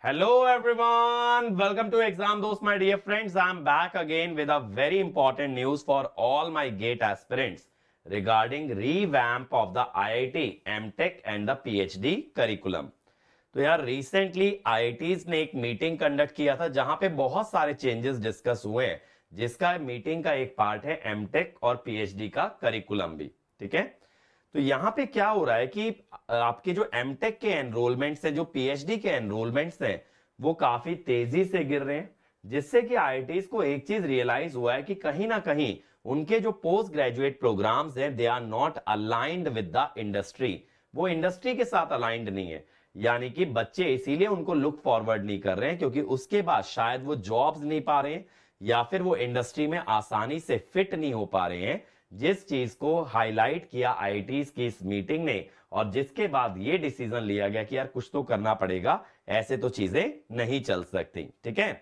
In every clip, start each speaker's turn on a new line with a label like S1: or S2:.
S1: Hello everyone, welcome to Exam Dost, my dear friends. I'm back again with a very important news for all my GATE aspirants regarding revamp of the IIT, MTech and the PhD curriculum. तो यार recently IITs ने एक meeting conduct किया था जहां पे बहुत सारे चेंजेस डिस्कस हुए हैं, जिसका मीटिंग का एक पार्ट है एमटेक और पीएचडी का करिकुलम भी। ठीक है, तो यहां पे क्या हो रहा है कि आपके जो एमटेक के एनरोलमेंट्स हैं, जो पीएचडी के एनरोलमेंट्स हैं, वो काफी तेजी से गिर रहे हैं, जिससे कि आईआईटीज को एक चीज रियलाइज हुआ है कि कहीं ना कहीं उनके जो पोस्ट ग्रेजुएट प्रोग्राम्स हैं they are not aligned with the industry. वो इंडस्ट्री के साथ अलाइंड नहीं है, यानी कि बच्चे इसीलिए उनको लुक फॉरवर्ड नहीं कर रहे हैं क्योंकि उसके बाद शायद वो जॉब्स नहीं पा रहे हैं या फिर वो इंडस्ट्री में आसानी से फिट नहीं हो पा रहे हैं। जिस चीज को हाईलाइट किया आईआईटीज की इस मीटिंग ने और जिसके बाद ये डिसीजन लिया गया कि यार कुछ तो करना पड़ेगा, ऐसे तो चीजें नहीं चल सकती। ठीक है,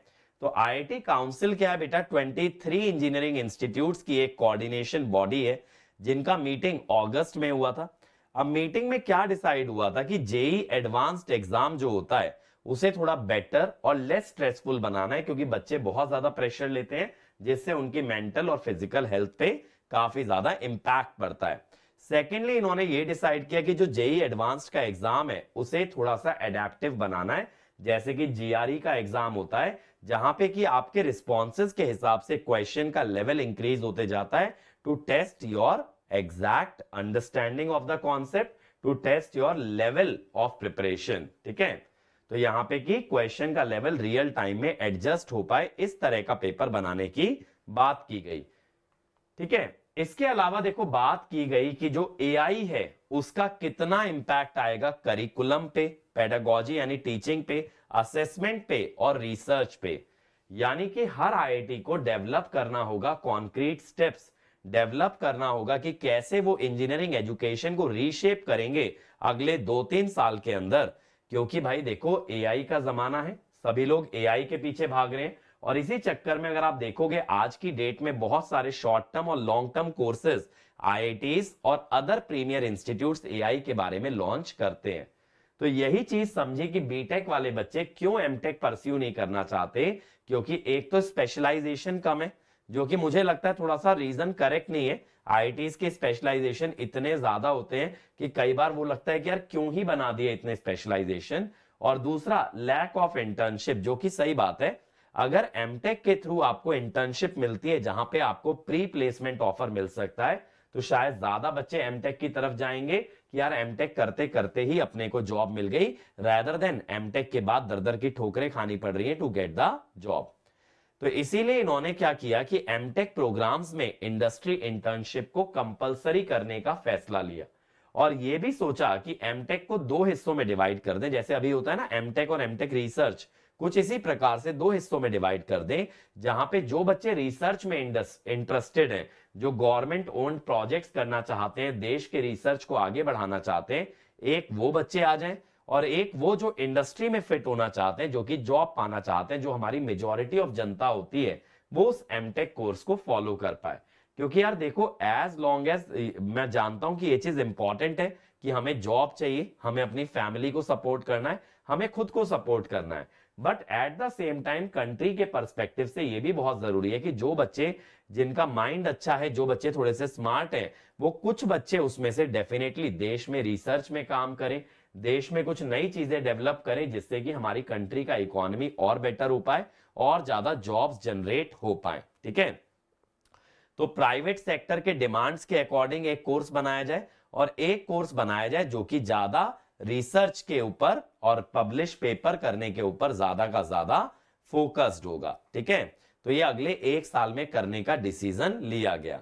S1: तो आईआईटी काउंसिल क्या है बेटा, 23 इंजीनियरिंग इंस्टीट्यूट्स की एक कोऑर्डिनेशन बॉडी है जिनका मीटिंग अगस्त में हुआ था। अब मीटिंग में क्या डिसाइड हुआ था कि जेई एडवांस्ड एग्जाम जो होता है उसे थोड़ा बेटर और लेस स्ट्रेसफुल बनाना है, क्योंकि बच्चे बहुत ज्यादा प्रेशर लेते हैं जिससे उनकी मेंटल और फिजिकल हेल्थ पे काफी ज्यादा इंपैक्ट पड़ता है। सेकेंडली इन्होंने ये डिसाइड किया कि जो जेई एडवांस्ड का एग्जाम है उसे थोड़ा सा एडेप्टिव बनाना है, जैसे कि जीआरई का एग्जाम होता है जहां पे कि आपके रिस्पॉन्सेज के हिसाब से क्वेश्चन का लेवल इंक्रीज होते जाता है to test your exact understanding of the concept, to test your level of preparation. ठीक है, तो यहां पे कि क्वेश्चन का लेवल रियल टाइम में एडजस्ट हो पाए, इस तरह का पेपर बनाने की बात की गई। ठीक है, इसके अलावा देखो बात की गई कि जो एआई है उसका कितना इंपैक्ट आएगा करिकुलम पे, पेडागोजी यानी टीचिंग पे, असेसमेंट पे और रिसर्च पे। यानी कि हर आईआईटी को डेवलप करना होगा कॉन्क्रीट स्टेप्स, डेवलप करना होगा कि कैसे वो इंजीनियरिंग एजुकेशन को रीशेप करेंगे अगले 2-3 साल के अंदर। क्योंकि भाई देखो एआई का जमाना है, सभी लोग एआई के पीछे भाग रहे हैं और इसी चक्कर में अगर आप देखोगे आज की डेट में बहुत सारे शॉर्ट टर्म और लॉन्ग टर्म कोर्सेज आईआईटीज और अदर प्रीमियर इंस्टीट्यूट्स एआई के बारे में लॉन्च करते हैं। तो यही चीज समझे कि बीटेक वाले बच्चे क्यों एमटेक परस्यू नहीं करना चाहते, क्योंकि एक तो स्पेशलाइजेशन कम है, जो कि मुझे लगता है थोड़ा सा रीजन करेक्ट नहीं है। आईआईटीज के स्पेशलाइजेशन इतने ज्यादा होते हैं कि कई बार वो लगता है कि यार क्यों ही बना दिए इतने स्पेशलाइजेशन। और दूसरा लैक ऑफ इंटर्नशिप, जो कि सही बात है। अगर एमटेक के थ्रू आपको इंटर्नशिप मिलती है जहां पे आपको प्री प्लेसमेंट ऑफर मिल सकता है, तो शायद ज्यादा बच्चे एमटेक की तरफ जाएंगे कि यार एमटेक करते करते ही अपने को जॉब मिल गई, रादर देन एमटेक के बाद दर दर की ठोकरें खानी पड़ रही है टू गेट द जॉब। तो इसीलिए इन्होंने क्या किया कि एमटेक प्रोग्राम्स में इंडस्ट्री इंटर्नशिप को कंपलसरी करने का फैसला लिया और यह भी सोचा कि एमटेक को 2 हिस्सों में डिवाइड कर दें, जैसे अभी होता है ना एमटेक और एमटेक रिसर्च, कुछ इसी प्रकार से 2 हिस्सों में डिवाइड कर दें, जहां पे जो बच्चे रिसर्च में इंटरेस्टेड हैं, जो गवर्नमेंट ओन्ड प्रोजेक्ट्स करना चाहते हैं, देश के रिसर्च को आगे बढ़ाना चाहते हैं, एक वो बच्चे आ जाएं और एक वो जो इंडस्ट्री में फिट होना चाहते हैं, जो कि जॉब पाना चाहते हैं, जो हमारी मेजॉरिटी ऑफ जनता होती है, वो उस एमटेक कोर्स को फॉलो कर पाए। क्योंकि यार देखो एज लॉन्ग एज मैं जानता हूं कि ये चीज इंपॉर्टेंट है कि हमें जॉब चाहिए, हमें अपनी फैमिली को सपोर्ट करना है, हमें खुद को सपोर्ट करना है, but at the same time country के पर्सपेक्टिव से ये भी बहुत जरूरी है कि जो बच्चे जिनका माइंड अच्छा है, जो बच्चे थोड़े से स्मार्ट हैं, वो कुछ बच्चे उसमें से डेफिनेटली देश में रिसर्च में काम करें, देश में कुछ नई चीजें डेवलप करें, जिससे कि हमारी कंट्री का इकोनॉमी और बेटर हो पाए और ज्यादा जॉब्स जनरेट हो पाए। ठीक है, तो प्राइवेट सेक्टर के डिमांड्स के अकॉर्डिंग एक कोर्स बनाया जाए और एक कोर्स बनाया जाए जो कि ज्यादा रिसर्च के ऊपर और पब्लिश पेपर करने के ऊपर ज्यादा का ज्यादा फोकस्ड होगा। ठीक है, तो ये अगले 1 साल में करने का डिसीजन लिया गया।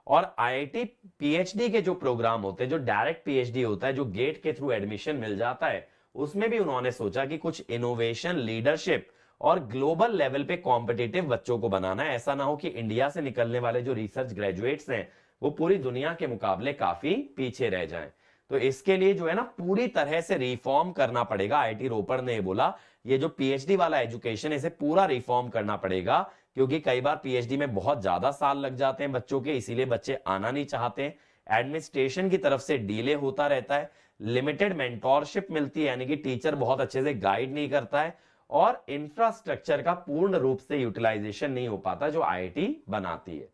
S1: और आईआईटी पीएचडी के जो प्रोग्राम होते हैं, जो डायरेक्ट पीएचडी होता है, जो गेट के थ्रू एडमिशन मिल जाता है, उसमें भी उन्होंने सोचा कि कुछ इनोवेशन, लीडरशिप और ग्लोबल लेवल पे कॉम्पिटिटिव बच्चों को बनाना है। ऐसा ना हो कि इंडिया से निकलने वाले जो रिसर्च ग्रेजुएट्स हैं वो पूरी दुनिया के मुकाबले काफी पीछे रह जाएं। तो इसके लिए जो है ना पूरी तरह से रिफॉर्म करना पड़ेगा। आईआईटी रोपड़ ने बोला ये जो पीएचडी वाला एजुकेशन है इसे पूरा रिफॉर्म करना पड़ेगा, क्योंकि कई बार पीएचडी में बहुत ज्यादा साल लग जाते हैं बच्चों के, इसीलिए बच्चे आना नहीं चाहते हैं। एडमिनिस्ट्रेशन की तरफ से डिले होता रहता है, लिमिटेड मेंटोरशिप मिलती है, यानी कि टीचर बहुत अच्छे से गाइड नहीं करता है, और इंफ्रास्ट्रक्चर का पूर्ण रूप से यूटिलाइजेशन नहीं हो पाता जो आईआईटी बनाती है।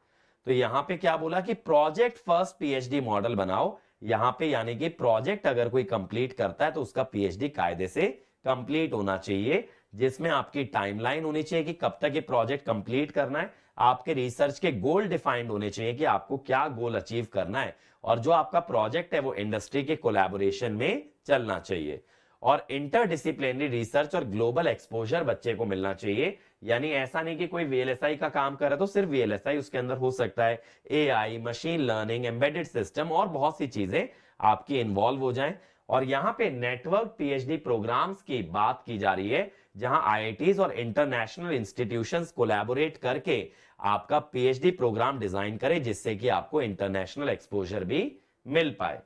S1: तो यहां पे क्या बोला कि प्रोजेक्ट फर्स्ट पीएचडी मॉडल बनाओ, यहां पे यानी कि प्रोजेक्ट अगर कोई कंप्लीट करता है तो उसका पीएचडी कायदे से कंप्लीट होना चाहिए, जिसमें आपकी टाइमलाइन होनी चाहिए कि कब तक ये प्रोजेक्ट कंप्लीट करना है, आपके रिसर्च के गोल डिफाइंड होने चाहिए कि आपको क्या गोल अचीव करना है, और जो आपका प्रोजेक्ट है वो इंडस्ट्री के कोलैबोरेशन में चलना चाहिए, और इंटरडिसिप्लिनरी रिसर्च और ग्लोबल एक्सपोजर बच्चे को मिलना चाहिए। यानी ऐसा नहीं कि कोई वीएलएसआई का काम कर रहा है तो सिर्फ वीएलएसआई उसके अंदर हो सकता है, AI, machine learning, embedded system और बहुत सी चीजें आपकी इन्वॉल्व हो जाएं। और यहां पे नेटवर्क पीएचडी प्रोग्राम्स की बात की जा रही है, जहां आईआईटीज और इंटरनेशनल इंस्टीट्यूशंस कोलैबोरेट करके आपका पीएचडी प्रोग्राम डिजाइन करें, जिससे कि आपको इंटरनेशनल एक्सपोजर भी मिल पाए।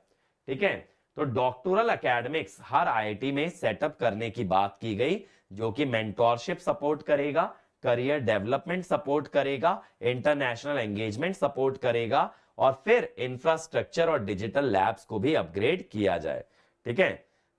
S1: ठीक है, तो डॉक्टोरल एकेडमिक्स हर आईआईटी में सेटअप करने की बात की गई, जो कि मेंटोरशिप सपोर्ट करेगा, करियर डेवलपमेंट सपोर्ट करेगा, इंटरनेशनल एंगेजमेंट सपोर्ट करेगा, और फिर इंफ्रास्ट्रक्चर और डिजिटल लैब्स को भी अपग्रेड किया जाए। ठीक है,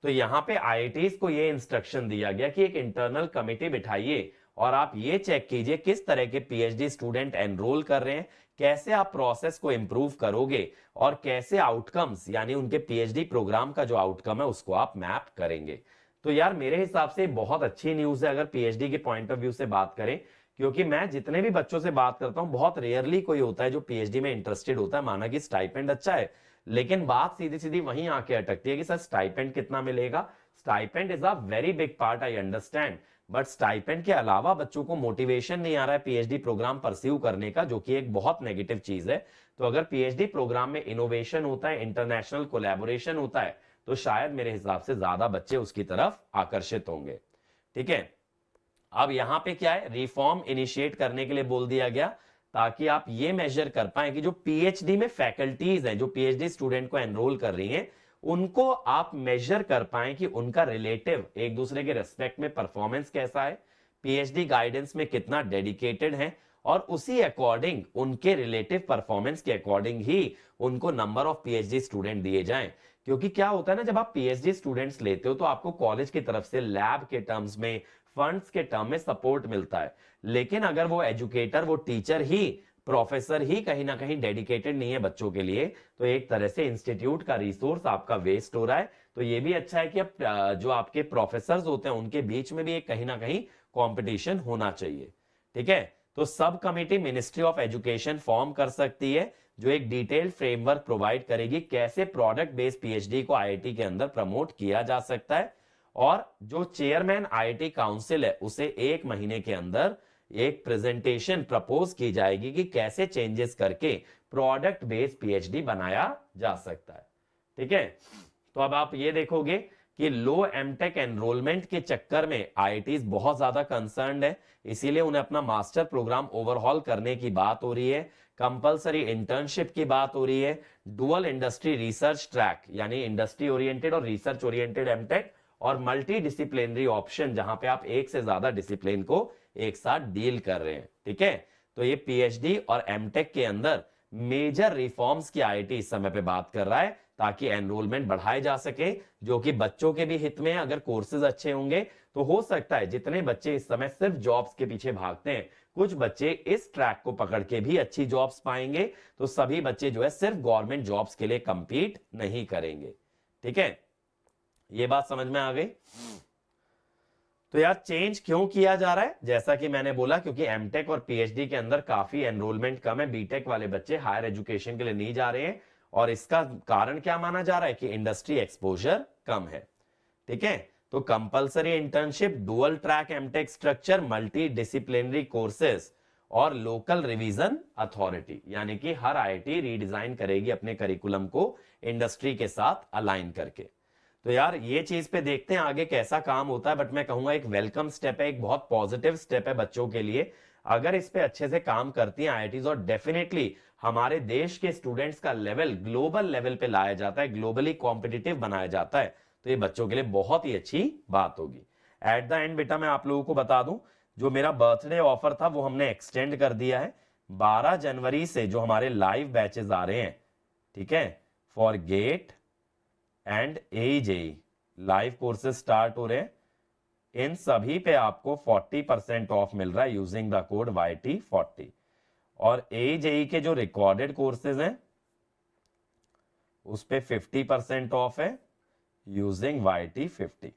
S1: तो यहां पे आईआईटीज को यह इंस्ट्रक्शन दिया गया कि एक इंटरनल कमिटी बिठाइए और आप ये चेक कीजिए किस तरह के पीएचडी स्टूडेंट एनरोल कर रहे हैं, कैसे आप प्रोसेस को इंप्रूव करोगे, और कैसे आउटकम्स यानी उनके पीएचडी प्रोग्राम का जो आउटकम है उसको आप मैप करेंगे। तो यार मेरे हिसाब से बहुत अच्छी न्यूज है अगर पीएचडी के पॉइंट ऑफ व्यू से बात करें, क्योंकि मैं जितने भी बच्चों से बात करता हूं बहुत रेयरली कोई होता है जो पीएचडी में इंटरेस्टेड होता है। माना कि स्टाइपेंड अच्छा है, लेकिन बात सीधी सीधी वहीं आके अटकती है कि सर स्टाइपेंड कितना मिलेगा। Stipend is a very big part, I understand, but stipend के अलावा बच्चों को मोटिवेशन नहीं आ रहा है पीएचडी प्रोग्राम परस्यू करने का, जो कि एक बहुत नेगेटिव चीज है। तो अगर पीएचडी प्रोग्राम में इनोवेशन होता है, इंटरनेशनल कोलैबोरेशन होता है, तो शायद मेरे हिसाब से ज्यादा बच्चे उसकी तरफ आकर्षित होंगे। ठीक है, अब यहां पे क्या है, रिफॉर्म इनिशिएट करने के लिए बोल दिया गया, ताकि आप ये मेजर कर पाए कि जो पीएचडी में फैकल्टीज हैं, जो पीएचडी स्टूडेंट को एनरोल कर रही हैं, उनको आप मेजर कर पाए कि उनका रिलेटिव एक दूसरे के रेस्पेक्ट में परफॉर्मेंस कैसा है, पीएचडी गाइडेंस में कितना डेडिकेटेड है, और उसी अकॉर्डिंग उनके रिलेटिव परफॉर्मेंस के अकॉर्डिंग ही उनको नंबर ऑफ पीएचडी स्टूडेंट दिए जाएं। क्योंकि क्या होता है ना, जब आप पीएचडी स्टूडेंट्स लेते हो तो आपको कॉलेज की तरफ से लैब के टर्म्स में, फंड्स के टर्म में सपोर्ट मिलता है, लेकिन अगर वो एजुकेटर, वो टीचर ही, प्रोफेसर ही कहीं ना कहीं डेडिकेटेड नहीं है बच्चों के लिए, तो एक तरह से इंस्टीट्यूट का रिसोर्स आपका वेस्ट हो रहा है। तो ये भी अच्छा है कि अब जो आपके प्रोफेसर होते हैं उनके बीच में भी एक कहीं ना कहीं कंपटीशन होना चाहिए। ठीक है, तो sub committee ministry of education form कर सकती है, जो एक डिटेल्ड फ्रेमवर्क प्रोवाइड करेगी कैसे प्रोडक्ट बेस्ड पीएचडी को आईआईटी के अंदर प्रमोट किया जा सकता है, और जो चेयरमैन आईआईटी काउंसिल है उसे 1 महीने के अंदर एक प्रेजेंटेशन प्रपोज की जाएगी कि कैसे चेंजेस करके प्रोडक्ट बेस्ड पीएचडी बनाया जा सकता है। ठीक है, तो अब आप ये देखोगे कि लो एमटेक एनरोलमेंट के चक्कर में आईआईटीज बहुत ज्यादा कंसर्न्ड है, इसीलिए उन्हें अपना मास्टर प्रोग्राम ओवरहॉल करने की बात हो रही है, कंपलसरी इंटर्नशिप की बात हो रही है, डुअल इंडस्ट्री रिसर्च ट्रैक यानी इंडस्ट्री ओरिएंटेड और रिसर्च ओरिएंटेड एमटेक, और मल्टी डिसिप्लिनरी ऑप्शन जहां पे आप एक से ज्यादा डिसिप्लिन को एक साथ डील कर रहे हैं। ठीक है, तो ये पीएचडी और एमटेक के अंदर मेजर रिफॉर्म्स की आईआईटी इस समय पे बात कर रहा है, ताकि एनरोलमेंट बढ़ाए जा सके, जो कि बच्चों के भी हित में है। अगर कोर्सेज अच्छे होंगे तो हो सकता है जितने बच्चे इस समय सिर्फ जॉब्स के पीछे भागते हैं, कुछ बच्चे इस ट्रैक को पकड़ के भी अच्छी जॉब्स पाएंगे, तो सभी बच्चे जो है सिर्फ गवर्नमेंट जॉब्स के लिए कंपीट नहीं करेंगे। ठीक है, ये बात समझ में आ गई। तो यार चेंज क्यों किया जा रहा है, जैसा कि मैंने बोला क्योंकि एमटेक और पीएचडी के अंदर काफी एनरोलमेंट कम है, बीटेक वाले बच्चे हायर एजुकेशन के लिए नहीं जा रहे हैं, और इसका कारण क्या माना जा रहा है कि इंडस्ट्री एक्सपोजर कम है। ठीक है, तो compulsory internship, dual track MTech structure, multi disciplinary courses और लोकल रिवीजन अथॉरिटी, यानी कि हर आईआईटी रीडिजाइन करेगी अपने करिकुलम को इंडस्ट्री के साथ अलाइन करके। तो यार ये चीज पे देखते हैं आगे कैसा काम होता है, बट मैं कहूंगा एक वेलकम स्टेप है, एक बहुत पॉजिटिव स्टेप है बच्चों के लिए। अगर इस पे अच्छे से काम करती हैं आईआईटीज और डेफिनेटली हमारे देश के स्टूडेंट्स का लेवल ग्लोबल लेवल पे लाया जाता है, ग्लोबली कॉम्पिटिटिव बनाया जाता है, तो ये बच्चों के लिए बहुत ही अच्छी बात होगी। एट द एंड बेटा मैं आप लोगों को बता दूं, जो मेरा बर्थडे ऑफर था वो हमने एक्सटेंड कर दिया है। 12 जनवरी से जो हमारे लाइव बैचेस आ रहे हैं, ठीक है, for GATE and AJE live courses start हो रहे हैं। इन सभी पे आपको 40% ऑफ मिल रहा है यूजिंग द कोड YT40। और AJE के जो रिकॉर्डेड कोर्सेज हैं उस पे 50% ऑफ है यूजिंग YT50।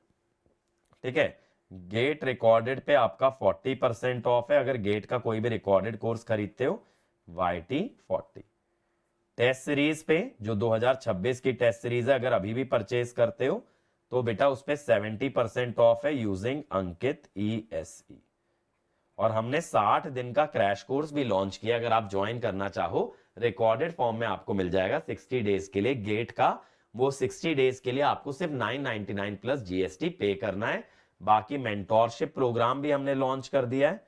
S1: ठीक है, गेट रिकॉर्डेड पे आपका 40% ऑफ है अगर गेट का कोई भी रिकॉर्डेड कोर्स खरीदते हो YT40। टेस्ट सीरीज पे जो 2026 की टेस्ट सीरीज है अगर अभी भी परचेज करते हो तो बेटा उस पे 70% ऑफ है यूजिंग अंकित ESE। और हमने 60 दिन का क्रैश कोर्स भी लॉन्च किया, अगर आप ज्वाइन करना चाहो रिकॉर्डेड फॉर्म में आपको मिल जाएगा 60 डेज के लिए गेट का। वो 60 डेज के लिए आपको सिर्फ 999 प्लस GST पे करना है। बाकी मेंटोरशिप प्रोग्राम भी हमने लॉन्च कर दिया है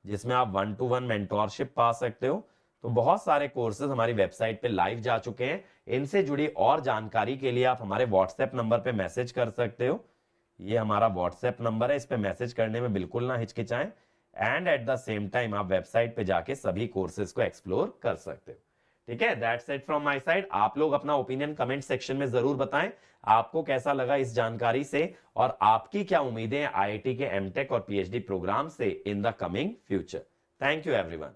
S1: जिसमें आप 1-to-1 मेंटोरशिप पा सकते हो। तो बहुत सारे कोर्सेज हमारी वेबसाइट पे लाइव जा चुके हैं। इनसे जुड़ी और जानकारी के लिए आप हमारे व्हाट्सएप नंबर पे मैसेज कर सकते हो। ये हमारा व्हाट्सएप नंबर है, इस पे मैसेज करने में बिल्कुल ना हिचकिचाएं। And at the same time आप वेबसाइट पे जाके सभी कोर्सेज को एक्सप्लोर कर सकते हो। ठीक है, that's it from my side. आप लोग अपना ओपिनियन कमेंट सेक्शन में जरूर बताएं, आपको कैसा लगा इस जानकारी से और आपकी क्या उम्मीदें हैं IIT के MTech और PhD प्रोग्राम से in the coming future. Thank you everyone.